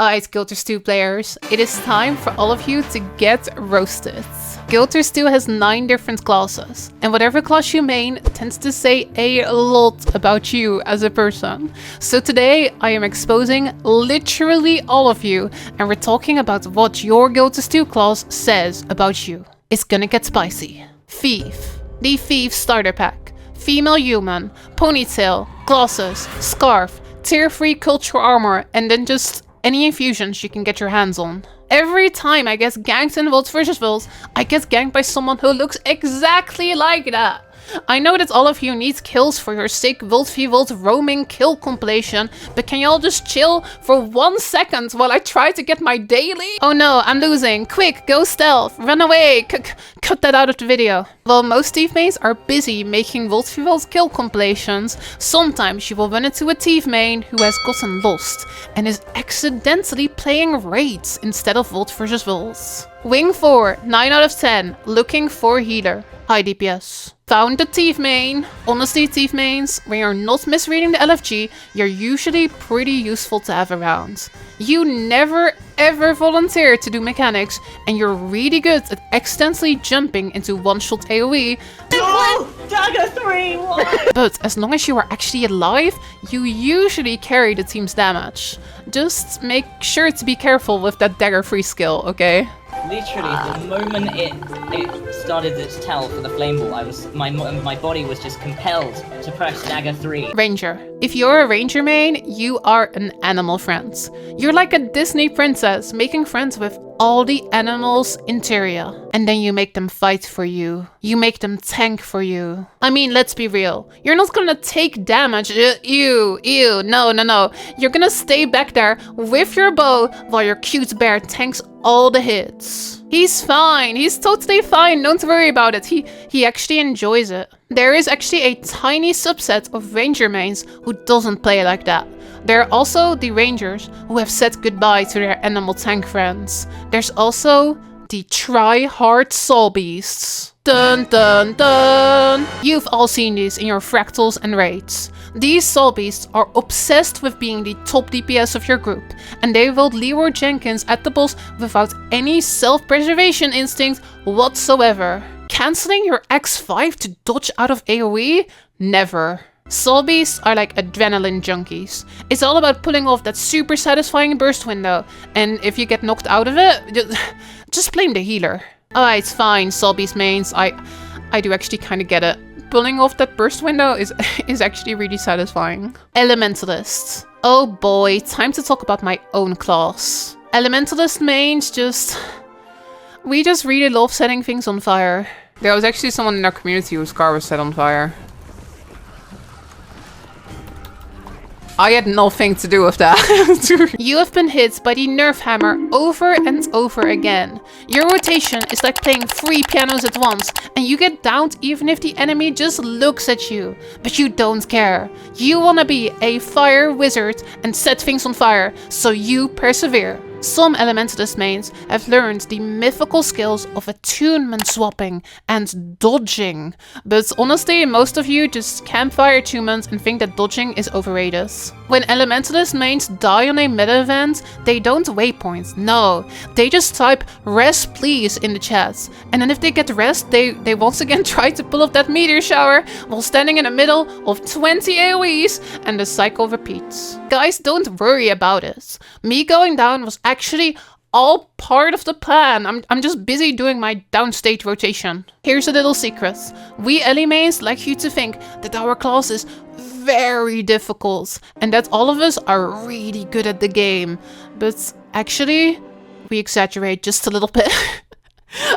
Alright, Guilters 2 players, it is time for all of you to get roasted. Guilters 2 has 9 different classes, and whatever class you main tends to say a lot about you as a person. So today I am exposing literally all of you, and we're talking about what your Guilters 2 class says about you. It's gonna get spicy. Thief. The Thief starter pack. Female human, ponytail, glasses, scarf, tier 3 cultural armor, and then just any infusions you can get your hands on. Every time I get ganked in World vs. World, I get ganked by someone who looks exactly like that. I know that all of you need kills for your sick World v World roaming kill compilation, but can y'all just chill for 1 second while I try to get my daily? Oh no, I'm losing. Quick, go stealth, run away, cut that out of the video. While most teammates are busy making World v World kill compilations, sometimes you will run into a teammate who has gotten lost and is accidentally playing raids instead of World vs. World. Wing 4, 9 out of 10, looking for healer. High DPS. Found the thief main. Honestly, thief mains, when you're not misreading the LFG, you're usually pretty useful to have around. You never ever volunteer to do mechanics, and you're really good at accidentally jumping into one-shot AoE. No! Dagger 3! What? But as long as you are actually alive, you usually carry the team's damage. Just make sure to be careful with that dagger 3 skill, okay? Literally, the moment it started its tell for the flame ball, my body was just compelled to press dagger 3. Ranger. If you're a ranger main, you are an animal friend. You're like a Disney princess, making friends with all the animals in Tyria. And then you make them fight for you. You make them tank for you. I mean, let's be real. You're not gonna take damage. Ew, no. You're gonna stay back there with your bow while your cute bear tanks all the hits. He's fine. He's totally fine. Don't worry about it. He actually enjoys it. There is actually a tiny subset of ranger mains who doesn't play like that. There are also the rangers who have said goodbye to their animal tank friends. There's also the try-hard soul beasts. Dun dun dun! You've all seen these in your fractals and raids. These soul beasts are obsessed with being the top DPS of your group, and they will Leroy Jenkins at the boss without any self-preservation instinct whatsoever. Cancelling your X5 to dodge out of AoE? Never. Soul beasts are like adrenaline junkies. It's all about pulling off that super satisfying burst window, and if you get knocked out of it, just blame the healer. Alright, fine, soul beast mains, I do actually kind of get it. Pulling off that burst window is actually really satisfying. Elementalist. Oh boy, time to talk about my own class. Elementalist mains we just really love setting things on fire. There was actually someone in our community whose car was set on fire. I had nothing to do with that. You have been hit by the nerf hammer over and over again. Your rotation is like playing 3 pianos at once, and you get downed even if the enemy just looks at you. But you don't care. You wanna be a fire wizard and set things on fire, so you persevere. Some Elementalist mains have learned the mythical skills of attunement swapping and dodging. But honestly, most of you just campfire attunement and think that dodging is overrated. When Elementalist mains die on a meta event, they don't waypoint, no. They just type rest please in the chat. And then if they get rest, they once again try to pull off that meteor shower while standing in the middle of 20 AoEs, and the cycle repeats. Guys, don't worry about it. Me going down was actually all part of the plan. I'm just busy doing my downstage rotation. Here's a little secret. We Ellie mains like you to think that our class is very difficult and that all of us are really good at the game. But actually, we exaggerate just a little bit.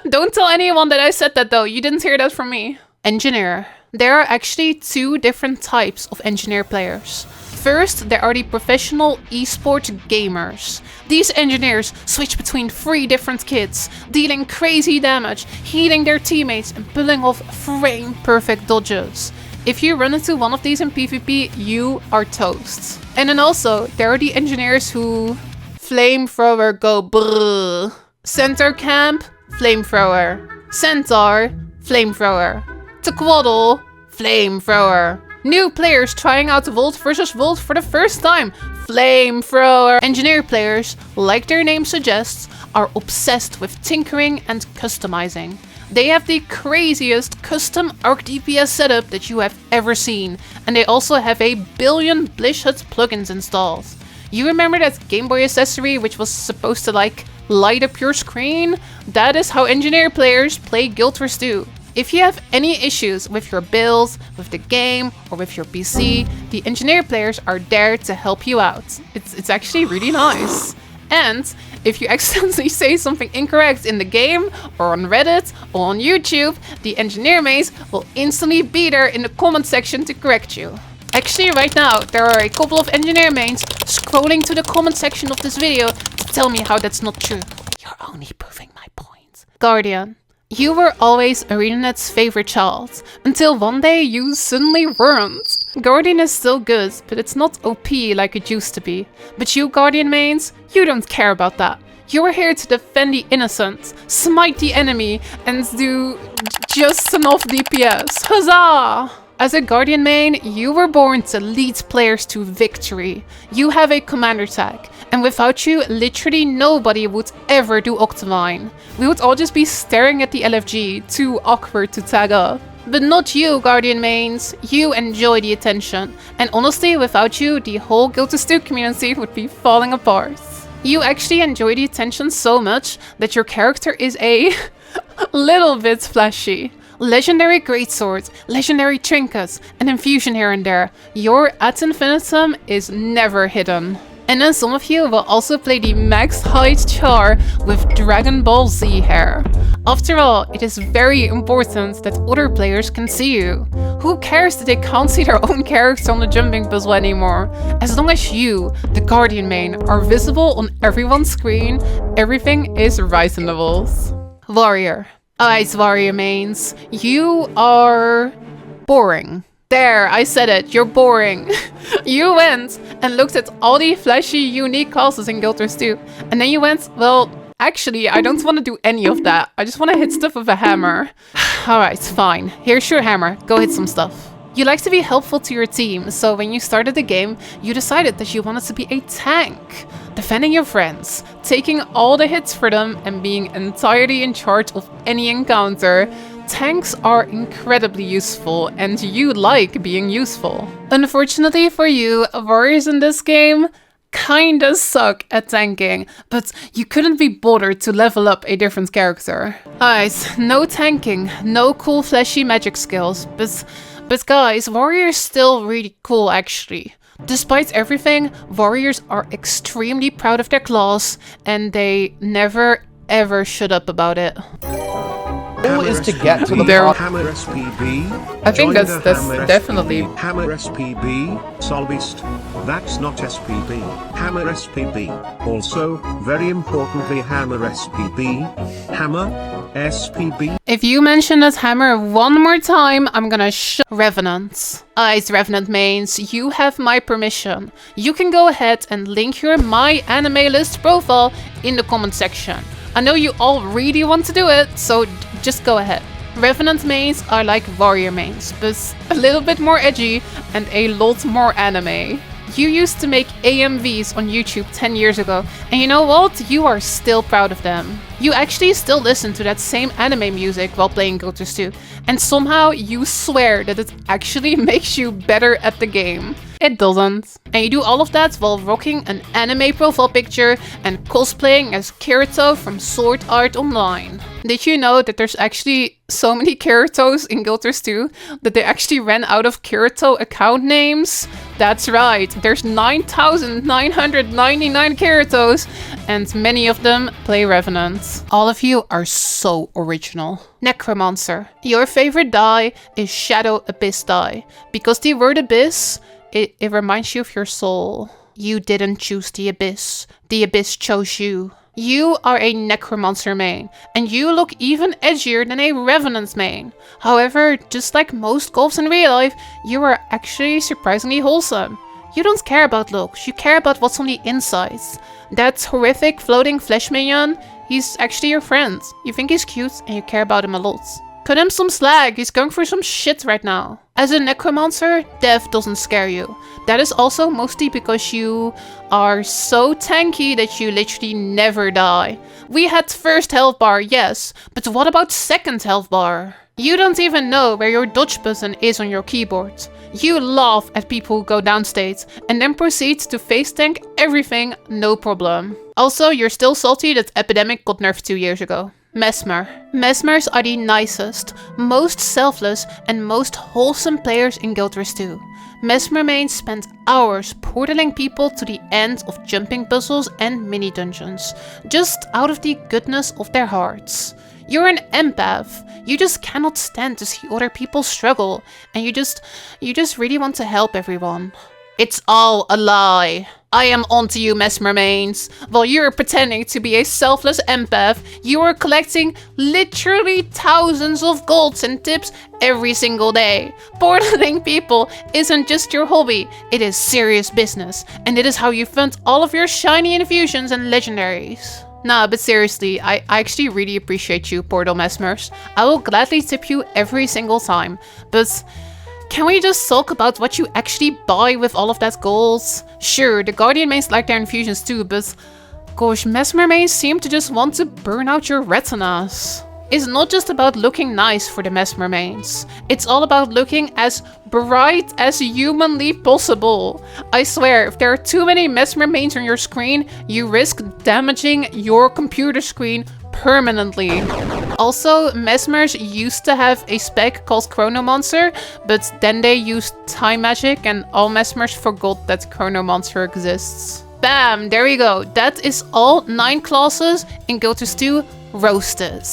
Don't tell anyone that I said that though. You didn't hear that from me. Engineer. There are actually 2 different types of engineer players. First, there are the professional esports gamers. These engineers switch between 3 different kits, dealing crazy damage, healing their teammates, and pulling off frame-perfect dodges. If you run into one of these in PvP, you are toast. And then also, there are the engineers who flamethrower go brrrr. Center camp, flamethrower. Centaur, flamethrower. Tequaddle, flamethrower. New players trying out World vs. World for the first time. Flamethrower. Engineer players, like their name suggests, are obsessed with tinkering and customizing. They have the craziest custom arc DPS setup that you have ever seen, and they also have a billion Blish Hut plugins installed. You remember that Game Boy accessory which was supposed to like light up your screen? That is how engineer players play Guild Wars 2. If you have any issues with your builds, with the game, or with your PC, the engineer players are there to help you out. It's actually really nice. And if you accidentally say something incorrect in the game, or on Reddit, or on YouTube, the engineer mates will instantly be there in the comment section to correct you. Actually, right now, there are a couple of engineer mains scrolling to the comment section of this video to tell me how that's not true. You're only proving my point. Guardian. You were always ArenaNet's favorite child, until one day you suddenly weren't. Guardian is still good, but it's not OP like it used to be. But you Guardian mains, you don't care about that. You are here to defend the innocent, smite the enemy, and do just enough DPS. Huzzah! As a Guardian main, you were born to lead players to victory. You have a commander tag, and without you, literally nobody would ever do Octavine. We would all just be staring at the LFG, too awkward to tag up. But not you, Guardian mains. You enjoy the attention, and honestly, without you, the whole Guild Wars 2 community would be falling apart. You actually enjoy the attention so much that your character is a little bit flashy. Legendary greatswords, legendary trinkets, and infusion here and there. Your ad infinitum is never hidden. And then some of you will also play the max height char with Dragon Ball Z hair. After all, it is very important that other players can see you. Who cares that they can't see their own character on the jumping puzzle anymore? As long as you, the Guardian main, are visible on everyone's screen, everything is reasonable. Warrior. Alright, warrior mains, you are boring. There, I said it, you're boring. You went and looked at all the flashy, unique classes in Guild Wars 2, and then you went, well, actually, I don't want to do any of that. I just want to hit stuff with a hammer. Alright, fine. Here's your hammer. Go hit some stuff. You like to be helpful to your team, so when you started the game, you decided that you wanted to be a tank. Defending your friends, taking all the hits for them, and being entirely in charge of any encounter. Tanks are incredibly useful, and you like being useful. Unfortunately for you, warriors in this game kinda suck at tanking, but you couldn't be bothered to level up a different character. Alright, no tanking, no cool flashy magic skills, but guys, warriors still really cool actually. Despite everything, warriors are extremely proud of their class, and they never ever shut up about it. Goal is to get to the Hammer SPB. I think that's Hammer definitely... Hammer SPB, Solvist. That's not SPB. Hammer SPB. Also, very importantly, Hammer SPB. Hammer SPB. If you mention that hammer one more time, I'm gonna Revenant. Alright, Revenant mains, you have my permission. You can go ahead and link your My Elementalist profile in the comment section. I know you all really want to do it, so just go ahead. Revenant mains are like warrior mains, but a little bit more edgy and a lot more anime. You used to make AMVs on YouTube 10 years ago, and you know what? You are still proud of them. You actually still listen to that same anime music while playing Guild Wars 2, and somehow you swear that it actually makes you better at the game. It doesn't. And you do all of that while rocking an anime profile picture and cosplaying as Kirito from Sword Art Online. Did you know that there's actually so many Kiritos in Guild Wars 2 that they actually ran out of Kirito account names? That's right, there's 9,999 Kiritos, and many of them play Revenant. All of you are so original. Necromancer. Your favorite die is Shadow Abyss die, because the word abyss, it reminds you of your soul. You didn't choose the abyss chose you. You are a Necromancer main, and you look even edgier than a Revenant main. However, just like most golfs in real life, you are actually surprisingly wholesome. You don't care about looks, you care about what's on the insides. That horrific floating flesh minion, he's actually your friend. You think he's cute and you care about him a lot. Cut him some slack, he's going through some shit right now. As a Necromancer, death doesn't scare you. That is also mostly because you are so tanky that you literally never die. We had first health bar, yes, but what about second health bar? You don't even know where your dodge button is on your keyboard. You laugh at people who go downstate and then proceed to face tank everything, no problem. Also, you're still salty that Epidemic got nerfed 2 years ago. Mesmer. Mesmers are the nicest, most selfless and most wholesome players in Guild Wars 2. Mesmer mains spend hours portaling people to the end of jumping puzzles and mini dungeons, just out of the goodness of their hearts. You're an empath. You just cannot stand to see other people struggle, and you just really want to help everyone. It's all a lie. I am onto you, Mesmer mains. While you're pretending to be a selfless empath, you are collecting literally thousands of golds and tips every single day. Portaling people isn't just your hobby, it is serious business, and it is how you fund all of your shiny infusions and legendaries. Nah, but seriously, I actually really appreciate you, Portal Mesmers. I will gladly tip you every single time, but can we just talk about what you actually buy with all of that gold? Sure, the Guardian mains like their infusions too, but gosh, Mesmer mains seem to just want to burn out your retinas. It's not just about looking nice for the Mesmer mains. It's all about looking as bright as humanly possible. I swear, if there are too many Mesmer mains on your screen, you risk damaging your computer screen permanently. Also, Mesmers used to have a spec called Necromancer, but then they used time magic and all Mesmers forgot that Necromancer exists. Bam, there we go. That is all 9 classes in Guild Wars 2 roasted.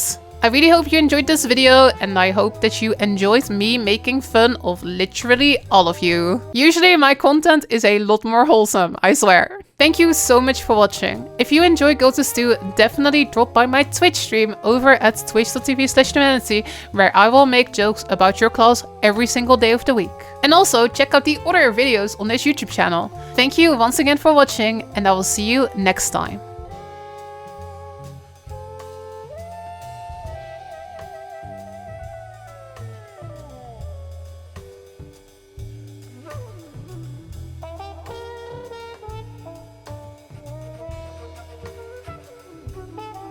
I really hope you enjoyed this video, and I hope that you enjoyed me making fun of literally all of you. Usually my content is a lot more wholesome, I swear. Thank you so much for watching. If you enjoy Guild Wars 2, definitely drop by my Twitch stream over at twitch.tv/Humanity, where I will make jokes about your class every single day of the week. And also check out the other videos on this YouTube channel. Thank you once again for watching, and I will see you next time.